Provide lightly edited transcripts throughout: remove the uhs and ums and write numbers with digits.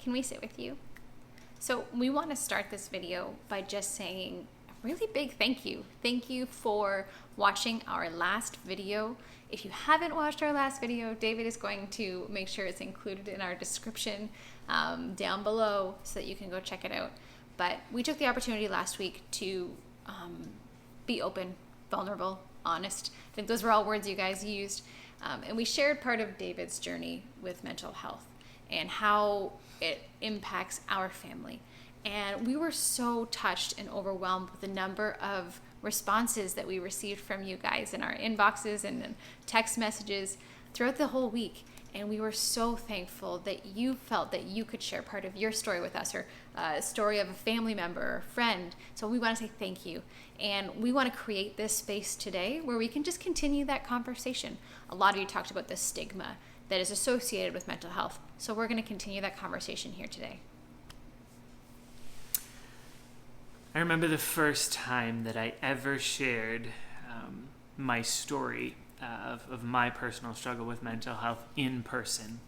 can we sit with you? So we want to start this video by just saying a really big thank you. Thank you for watching our last video. If you haven't watched our last video, David is going to make sure it's included in our description down below so that you can go check it out. But we took the opportunity last week to be open, vulnerable, honest. I think those were all words you guys used. And we shared part of David's journey with mental health and how it impacts our family. And we were so touched and overwhelmed with the number of responses that we received from you guys in our inboxes and text messages throughout the whole week. And we were so thankful that you felt that you could share part of your story with us, or a story of a family member or friend. So we want to say thank you. And we want to create this space today where we can just continue that conversation. A lot of you talked about the stigma that is associated with mental health. So we're going to continue that conversation here today. I remember the first time that I ever shared my story of my personal struggle with mental health in person.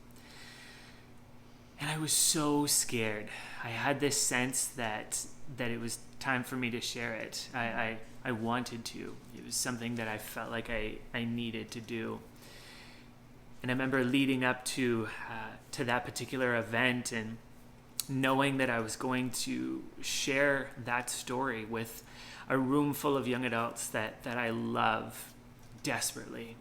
And I was so scared. I had this sense that it was time for me to share it. I wanted to. It was something that I felt like I needed to do. And I remember leading up to that particular event and knowing that I was going to share that story with a room full of young adults that I love desperately.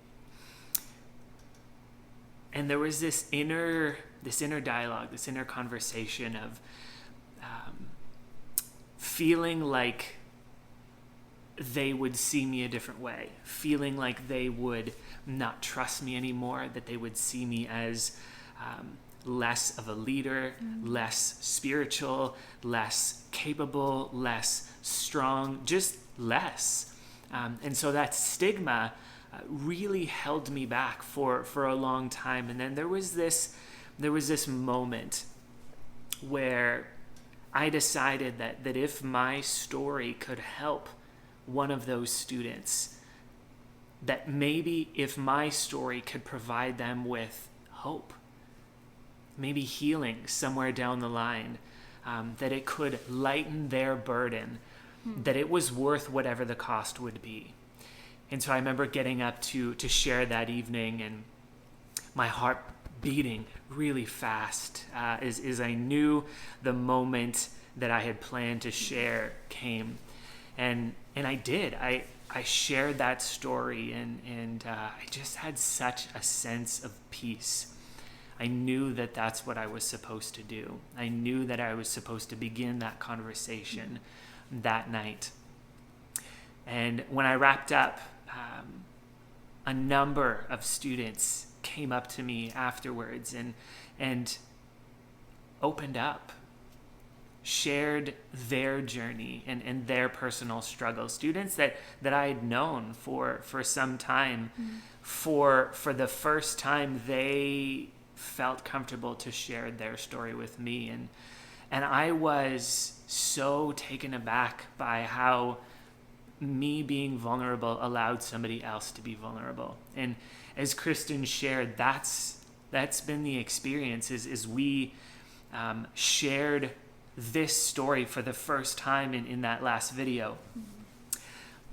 And there was this inner dialogue, this inner conversation of feeling like they would see me a different way, feeling like they would not trust me anymore, that they would see me as less of a leader, less spiritual, less capable, less strong, just less. And so that stigma really held me back for a long time. And then there was this moment where I decided that if my story could help one of those students, that maybe if my story could provide them with hope, maybe healing somewhere down the line, that it could lighten their burden, that it was worth whatever the cost would be. And so I remember getting up to share that evening, and my heart beating really fast as I knew the moment that I had planned to share came. And I did. I shared that story, and I just had such a sense of peace. I knew that that's what I was supposed to do. I knew that I was supposed to begin that conversation that night. And when I wrapped up, a number of students came up to me afterwards and opened up, shared their journey and their personal struggles. Students that I had known for some time. For the first time, they felt comfortable to share their story with me. And I was so taken aback by how me being vulnerable allowed somebody else to be vulnerable. And as Kristen shared, that's been the experience, is we shared this story for the first time in that last video,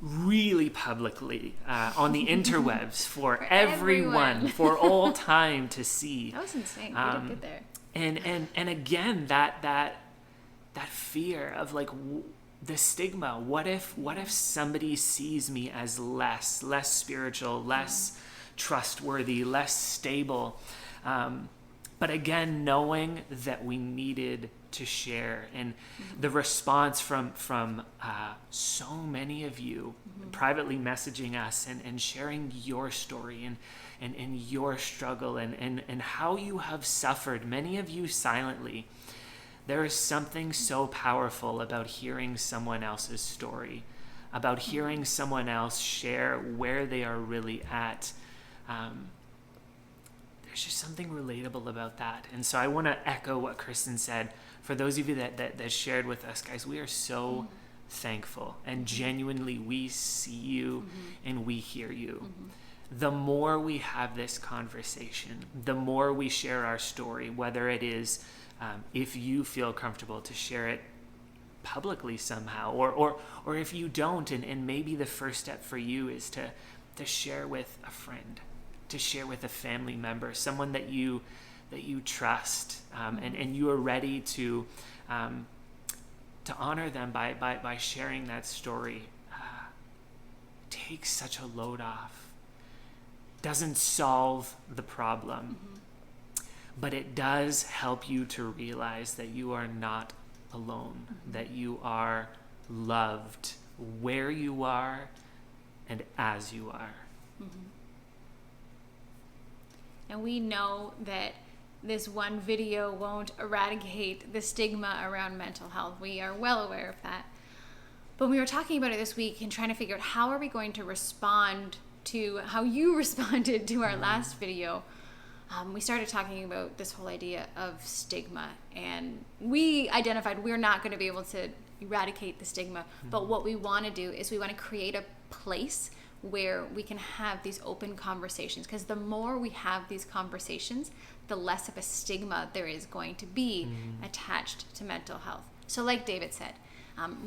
really publicly on the interwebs for everyone, for all time to see. That was insane. We did get there. And again, that fear of like the stigma. What if somebody sees me as less spiritual, less trustworthy, less stable? But again, knowing that we needed to share, and the response from so many of you privately messaging us and sharing your story and your struggle and how you have suffered, many of you silently. There is something so powerful about hearing someone else's story, about hearing someone else share where they are really at. There's just something relatable about that. And so I want to echo what Kristen said. For those of you that shared with us, guys, we are so thankful, and genuinely we see you and we hear you. The more we have this conversation, the more we share our story, whether it is if you feel comfortable to share it publicly somehow, or if you don't, and maybe the first step for you is to share with a friend, to share with a family member, someone that you trust, and you are ready to honor them by sharing that story. Takes such a load off. Doesn't solve the problem, but it does help you to realize that you are not alone, that you are loved where you are and as you are. And we know that this one video won't eradicate the stigma around mental health. We are well aware of that. But we were talking about it this week and trying to figure out how are we going to respond to how you responded to our last video. We started talking about this whole idea of stigma, and we identified we're not going to be able to eradicate the stigma, but what we want to do is we want to create a place where we can have these open conversations, because the more we have these conversations, the less of a stigma there is going to be attached to mental health. So like David said,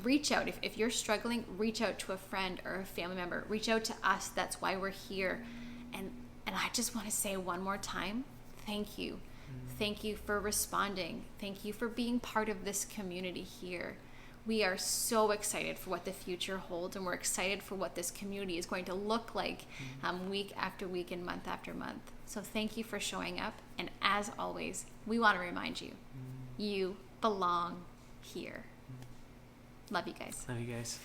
reach out. If you're struggling, reach out to a friend or a family member. Reach out to us. That's why we're here. And I just want to say one more time, thank you. Thank you for responding. Thank you for being part of this community here. We are so excited for what the future holds, and we're excited for what this community is going to look like week after week and month after month. So thank you for showing up. And as always, we want to remind you, you belong here. Love you guys. Love you guys.